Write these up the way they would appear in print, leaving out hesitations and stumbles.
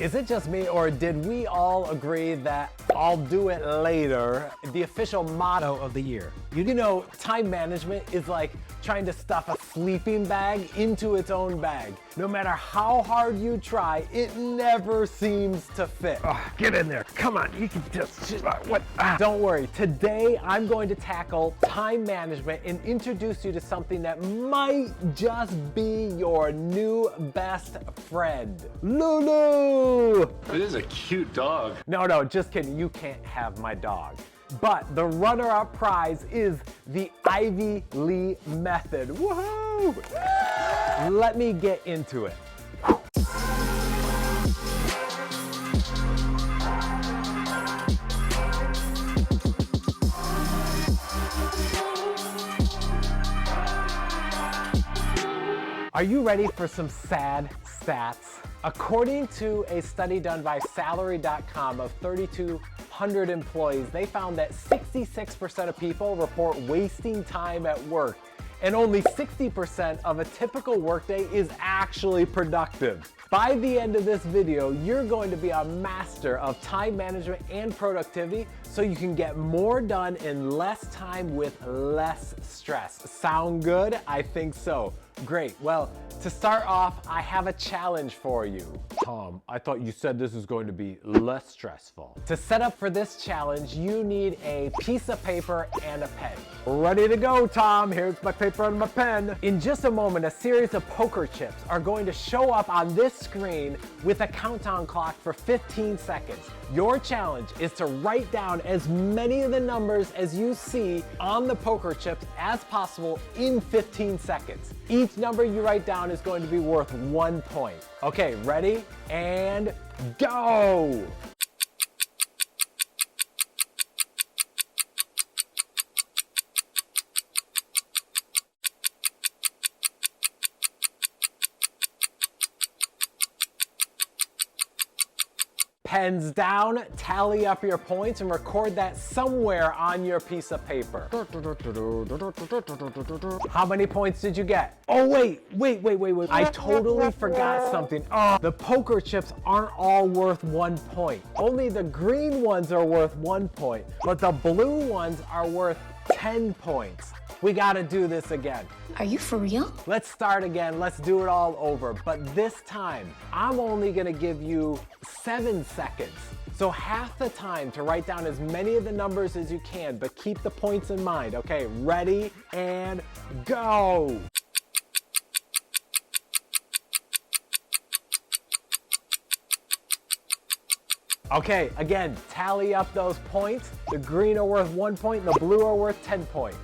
Is it just me, or did we all agree that I'll do it later, the official motto of the year? You know, time management is like trying to stuff a sleeping bag into its own bag. No matter how hard you try, it never seems to fit. Get in there. Come on. You can just... Don't worry. Today, I'm going to tackle time management and introduce you to something that might just be your new best friend. Lulu! It is a cute dog. No, just kidding. You can't have my dog. But the runner-up prize is the Ivy Lee method. Woohoo! Let me get into it. Are you ready for some sad stats? According to a study done by Salary.com of 3,200 employees, they found that 66% of people report wasting time at work, and only 60% of a typical workday is actually productive. By the end of this video, you're going to be a master of time management and productivity so you can get more done in less time with less stress. Sound good? I think so. Great. Well, to start off, I have a challenge for you. Tom, I thought you said this is going to be less stressful. To set up for this challenge, you need a piece of paper and a pen. Ready to go, Tom. Here's my paper and my pen. In just a moment, a series of poker chips are going to show up on this screen with a countdown clock for 15 seconds. Your challenge is to write down as many of the numbers as you see on the poker chips as possible in 15 seconds. Each number you write down is going to be worth 1 point. Okay, ready? And go! Pens down, tally up your points, and record that somewhere on your piece of paper. How many points did you get? Oh, wait. I totally forgot something. The poker chips aren't all worth 1 point. Only the green ones are worth 1 point, but the blue ones are worth 10 points. We gotta do this again. Are you for real? Let's start again. Let's do it all over. But this time, I'm only gonna give you 7 seconds. So half the time to write down as many of the numbers as you can, but keep the points in mind. Okay, ready and go. Okay, again, tally up those points. The green are worth 1 point, and the blue are worth 10 points.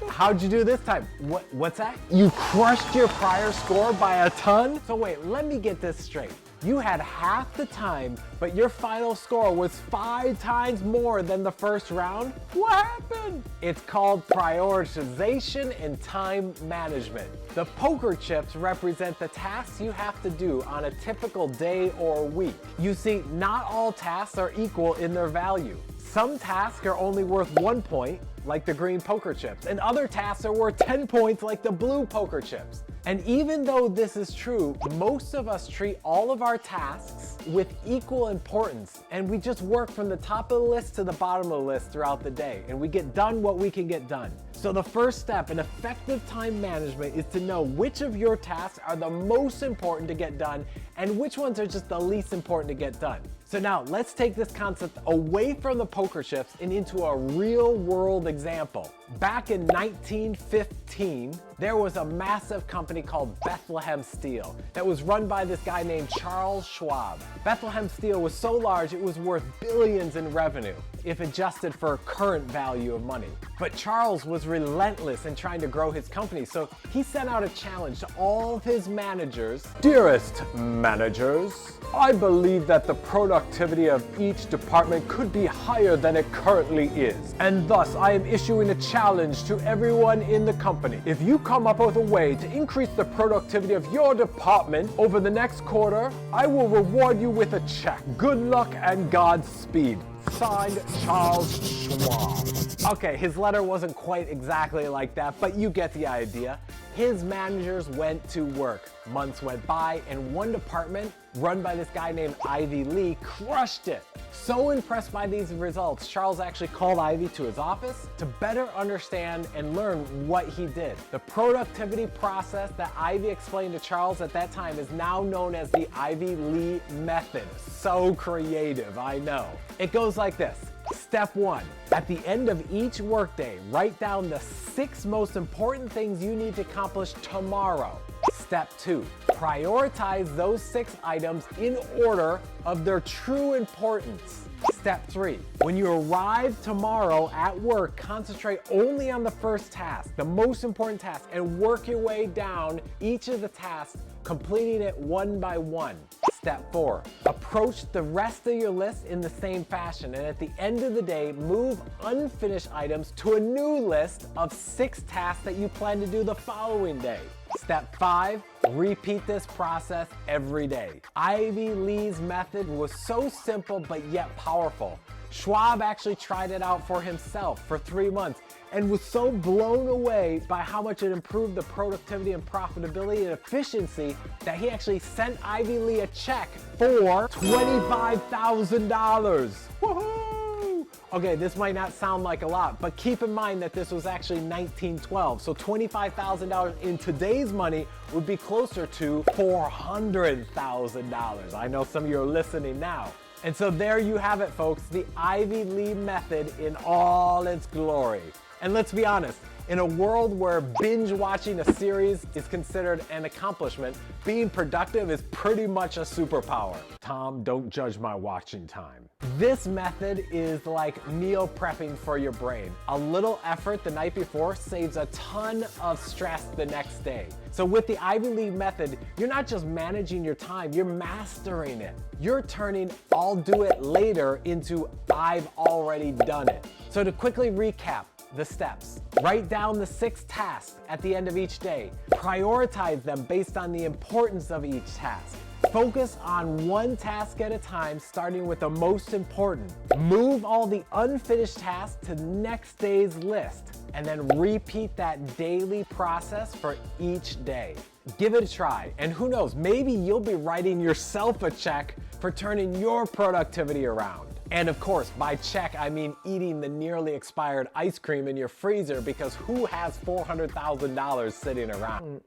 How'd you do this time? What's that? You crushed your prior score by a ton? So wait, let me get this straight. You had half the time, but your final score was 5 times more than the first round? What happened? It's called prioritization and time management. The poker chips represent the tasks you have to do on a typical day or week. You see, not all tasks are equal in their value. Some tasks are only worth 1 point, like the green poker chips, and other tasks are worth 10 points, like the blue poker chips. And even though this is true, most of us treat all of our tasks with equal importance, and we just work from the top of the list to the bottom of the list throughout the day, and we get done what we can get done. So the first step in effective time management is to know which of your tasks are the most important to get done and which ones are just the least important to get done. So now let's take this concept away from the poker chips and into a real world example. Back in 1915, there was a massive company called Bethlehem Steel that was run by this guy named Charles Schwab. Bethlehem Steel was so large it was worth billions in revenue if adjusted for current value of money. But Charles was relentless in trying to grow his company, so he sent out a challenge to all of his managers. Dearest managers, I believe that the productivity of each department could be higher than it currently is, and thus I am issuing a challenge to everyone in the company. If you come up with a way to increase the productivity of your department over the next quarter, I will reward you with a check. Good luck and Godspeed. Signed, Charles Schwab. Okay, his letter wasn't quite exactly like that, but you get the idea. his managers went to work. Months went by, and one department, run by this guy named Ivy Lee, crushed it. So impressed by these results, Charles actually called Ivy to his office to better understand and learn what he did. The productivity process that Ivy explained to Charles at that time is now known as the Ivy Lee method. So creative, I know. It goes like this. Step 1, at the end of each workday, write down the 6 most important things you need to accomplish tomorrow. Step 2, prioritize those 6 items in order of their true importance. Step 3, when you arrive tomorrow at work, concentrate only on the first task, the most important task, and work your way down each of the tasks, completing it one by one. Step 4, approach the rest of your list in the same fashion, and at the end of the day, move unfinished items to a new list of 6 tasks that you plan to do the following day. Step 5, repeat this process every day. Ivy Lee's method was so simple but yet powerful. Schwab actually tried it out for himself for 3 months and was so blown away by how much it improved the productivity and profitability and efficiency that he actually sent Ivy Lee a check for $25,000. Woohoo! Okay, this might not sound like a lot, but keep in mind that this was actually 1912. So $25,000 in today's money would be closer to $400,000. I know some of you are listening now. And so there you have it, folks, the Ivy Lee method in all its glory. And let's be honest, in a world where binge watching a series is considered an accomplishment, being productive is pretty much a superpower. Tom, don't judge my watching time. This method is like meal prepping for your brain. A little effort the night before saves a ton of stress the next day. So with the Ivy Lee method, you're not just managing your time, you're mastering it. You're turning "I'll do it later" into "I've already done it." So to quickly recap the steps, write down the 6 tasks at the end of each day. Prioritize them based on the importance of each task. Focus on one task at a time, starting with the most important. Move all the unfinished tasks to next day's list, and then repeat that daily process for each day. Give it a try, and who knows, maybe you'll be writing yourself a check for turning your productivity around. And of course, by check, I mean eating the nearly expired ice cream in your freezer, because who has $400,000 sitting around?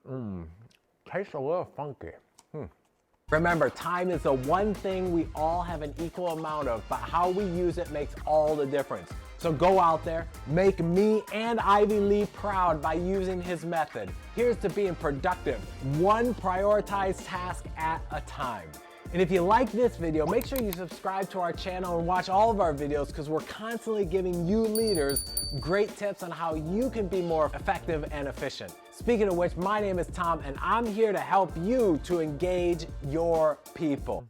Tastes a little funky. Remember, time is the one thing we all have an equal amount of, but how we use it makes all the difference. So go out there, make me and Ivy Lee proud by using his method. Here's to being productive, one prioritized task at a time. And if you like this video, make sure you subscribe to our channel and watch all of our videos, because we're constantly giving you leaders great tips on how you can be more effective and efficient. Speaking of which, my name is Tom, and I'm here to help you to engage your people.